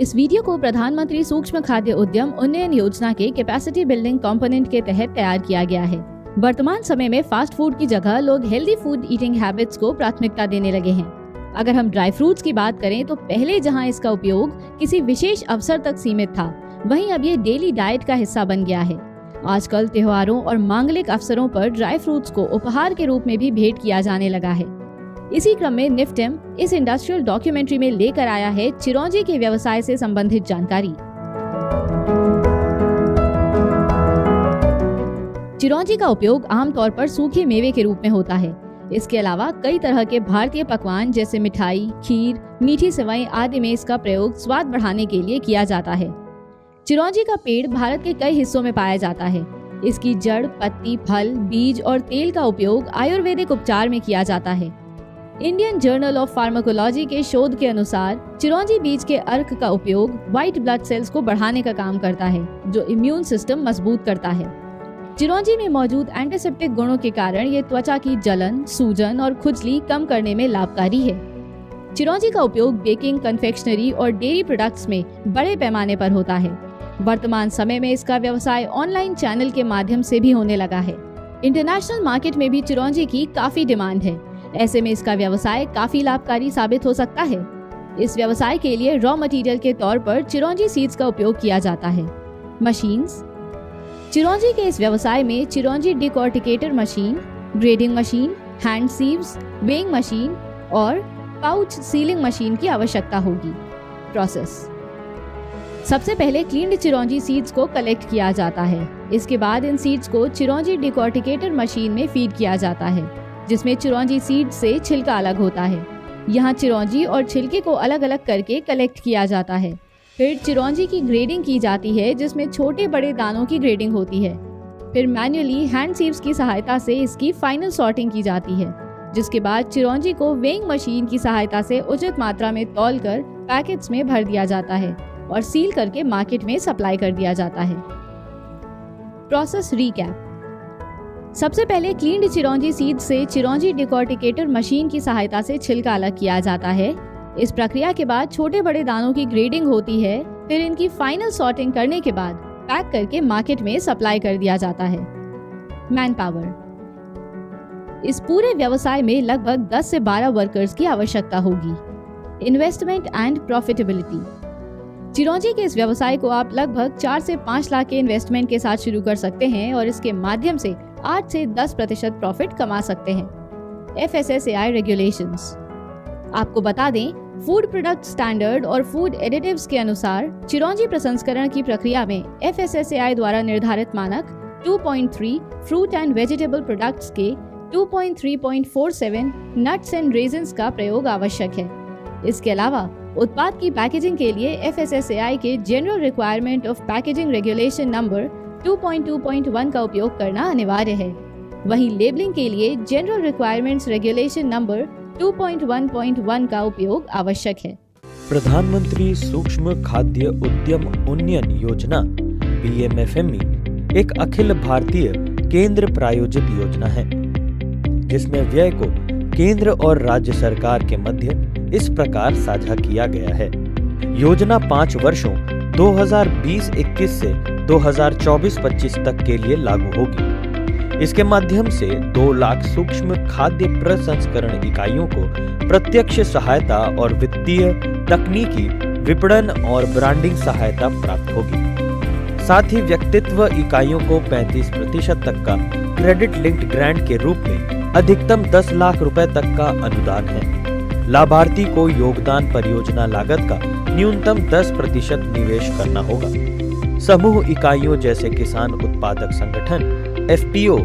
इस वीडियो को प्रधानमंत्री सूक्ष्म खाद्य उद्यम उन्नयन योजना के कैपेसिटी बिल्डिंग कंपोनेंट के तहत तैयार किया गया है। वर्तमान समय में फास्ट फूड की जगह लोग हेल्दी फूड ईटिंग हैबिट्स को प्राथमिकता देने लगे हैं। अगर हम ड्राई फ्रूट्स की बात करें तो पहले जहां इसका उपयोग किसी विशेष अवसर तक सीमित था, वहीं अब ये डेली डाइट का हिस्सा बन गया है। आजकल त्योहारों और मांगलिक अवसरों पर ड्राई फ्रूट्स को उपहार के रूप में भी भेंट किया जाने लगा है। इसी क्रम में निफ्टेम इस इंडस्ट्रियल डॉक्यूमेंट्री में लेकर आया है चिरौंजी के व्यवसाय से संबंधित जानकारी। चिरौंजी का उपयोग आमतौर पर सूखे मेवे के रूप में होता है। इसके अलावा कई तरह के भारतीय पकवान जैसे मिठाई, खीर, मीठी सेवई आदि में इसका प्रयोग स्वाद बढ़ाने के लिए किया जाता है। चिरौंजी का पेड़ भारत के कई हिस्सों में पाया जाता है। इसकी जड़, पत्ती, फल, बीज और तेल का उपयोग आयुर्वेदिक उपचार में किया जाता है। इंडियन जर्नल ऑफ फार्माकोलॉजी के शोध के अनुसार चिरौंजी बीज के अर्क का उपयोग व्हाइट ब्लड सेल्स को बढ़ाने का काम करता है, जो इम्यून सिस्टम मजबूत करता है। चिरौंजी में मौजूद एंटीसेप्टिक गुणों के कारण ये त्वचा की जलन, सूजन और खुजली कम करने में लाभकारी है। चिरौंजी का उपयोग बेकिंग, कन्फेक्शनरी और डेयरी प्रोडक्ट्स में बड़े पैमाने पर होता है। वर्तमान समय में इसका व्यवसाय ऑनलाइन चैनल के माध्यम से भी होने लगा है। इंटरनेशनल मार्केट में भी चिरौंजी की काफी डिमांड है। ऐसे में इसका व्यवसाय काफी लाभकारी साबित हो सकता है। इस व्यवसाय के लिए रॉ मटेरियल के तौर पर चिरौंजी सीड्स का उपयोग किया जाता है। मशीन्स। चिरौंजी के इस व्यवसाय में चिरौंजी decorticator machine, grading machine, hand sieves, weighing machine और पाउच सीलिंग मशीन की आवश्यकता होगी। प्रोसेस। सबसे पहले क्लीन्ड चिरौंजी सीड्स को कलेक्ट किया जाता है। इसके बाद इन सीड्स को चिरौंजी डिकॉर्टिकेटर मशीन में फीड किया जाता है, जिसमें चिरौंजी सीड से छिलका अलग होता है। यहाँ चिरौंजी और छिलके को अलग अलग करके कलेक्ट किया जाता है। फिर चिरौंजी की ग्रेडिंग की जाती है, जिसमें छोटे बड़े दानों की ग्रेडिंग होती है। फिर मैन्युअली हैंड सीव्स की सहायता से इसकी फाइनल सॉर्टिंग की जाती है, जिसके बाद चिरौंजी को वेइंग मशीन की सहायता से उचित मात्रा में तौलकर पैकेट्स में भर दिया जाता है और सील करके मार्केट में सप्लाई कर दिया जाता है। Process recap. सबसे पहले क्लीन्ड चिरौंजी सीड से चिरौंजी डिकॉर्टिकेटर मशीन की सहायता से छिलका अलग किया जाता है। इस प्रक्रिया के बाद छोटे बड़े दानों की ग्रेडिंग होती है। फिर इनकी फाइनल सॉर्टिंग करने के बाद पैक करके मार्केट में सप्लाई कर दिया जाता है। Man power. इस पूरे व्यवसाय में लगभग 10 से 12 वर्कर्स की आवश्यकता होगी। Investment and profitability. चिरौंजी के इस व्यवसाय को आप लगभग 4 से 5 लाख के इन्वेस्टमेंट के साथ शुरू कर सकते हैं और इसके माध्यम से 8 से 10% प्रॉफिट कमा सकते हैं। FSSAI regulations. आपको बता दें, फूड प्रोडक्ट स्टैंडर्ड और फूड एडिटिव्स के अनुसार चिरौंजी प्रसंस्करण की प्रक्रिया में FSSAI द्वारा निर्धारित मानक 2.3 फ्रूट एंड वेजिटेबल प्रोडक्ट्स के 2.3.47 नट्स एंड रेजिन्स का प्रयोग आवश्यक है। इसके अलावा उत्पाद की पैकेजिंग के लिए FSSAI के general requirement of packaging regulation number 2.2.1 का उपयोग करना अनिवार्य है। वहीं लेबलिंग के लिए जनरल रिक्वायरमेंट्स रेगुलेशन नंबर 2.1.1 का उपयोग आवश्यक है। प्रधानमंत्री सूक्ष्म खाद्य उद्यम उन्नयन योजना PMFME एक अखिल भारतीय केंद्र प्रायोजित योजना है, जिसमें व्यय को केंद्र और राज्य सरकार के मध्य इस प्रकार साझा किया गया है। योजना 5 वर्षों 2020-21 से 2024-25 तक के लिए लागू होगी। इसके माध्यम से 2 लाख सूक्ष्म खाद्य प्रसंस्करण इकाइयों को प्रत्यक्ष सहायता और वित्तीय, तकनीकी, विपणन और ब्रांडिंग सहायता प्राप्त होगी। साथ ही व्यक्तित्व इकाइयों को 35% तक का क्रेडिट लिंक्ड ग्रांट के रूप में अधिकतम 10 लाख रुपए तक का अनुदान है। लाभार्थी को योगदान परियोजना लागत का न्यूनतम 10% निवेश करना होगा। समूह इकाइयों जैसे किसान उत्पादक संगठन FPO,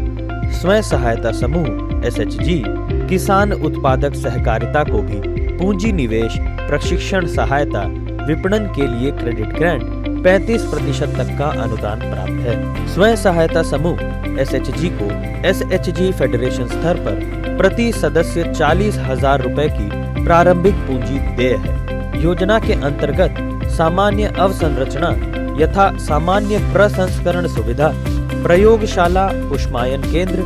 स्वयं सहायता समूह SHG, किसान उत्पादक सहकारिता को भी पूंजी निवेश, प्रशिक्षण सहायता, विपणन के लिए क्रेडिट ग्रांट 35% तक का अनुदान प्राप्त है। स्वयं सहायता समूह SHG को SHG फेडरेशन स्तर पर प्रति सदस्य 40,000 रुपए की प्रारंभिक पूंजी देय है। योजना के अंतर्गत सामान्य अवसंरचना यथा सामान्य प्रसंस्करण सुविधा, प्रयोगशाला, उष्मायन केंद्र,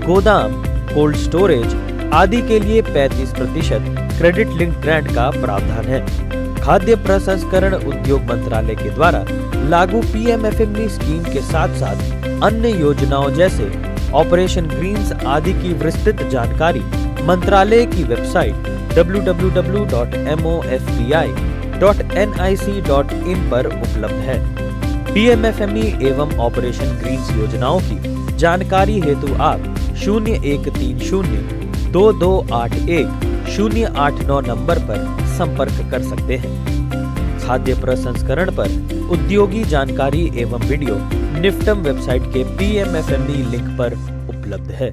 गोदाम, कोल्ड स्टोरेज आदि के लिए 35% क्रेडिट लिंक ग्रांट का प्रावधान है। खाद्य प्रसंस्करण उद्योग मंत्रालय के द्वारा लागू पीएमएफएमई स्कीम के साथ साथ अन्य योजनाओं जैसे ऑपरेशन ग्रीन्स आदि की विस्तृत जानकारी मंत्रालय की वेबसाइट www.mofpi.nic.in पर उपलब्ध है। पीएमएफएमई एवं ऑपरेशन ग्रीन्स योजनाओं की जानकारी हेतु आप 01302281 नंबर पर संपर्क कर सकते हैं। खाद्य प्रसंस्करण पर उद्योगी जानकारी एवं वीडियो निफ्टम वेबसाइट के पीएमएफएमई लिंक पर उपलब्ध है।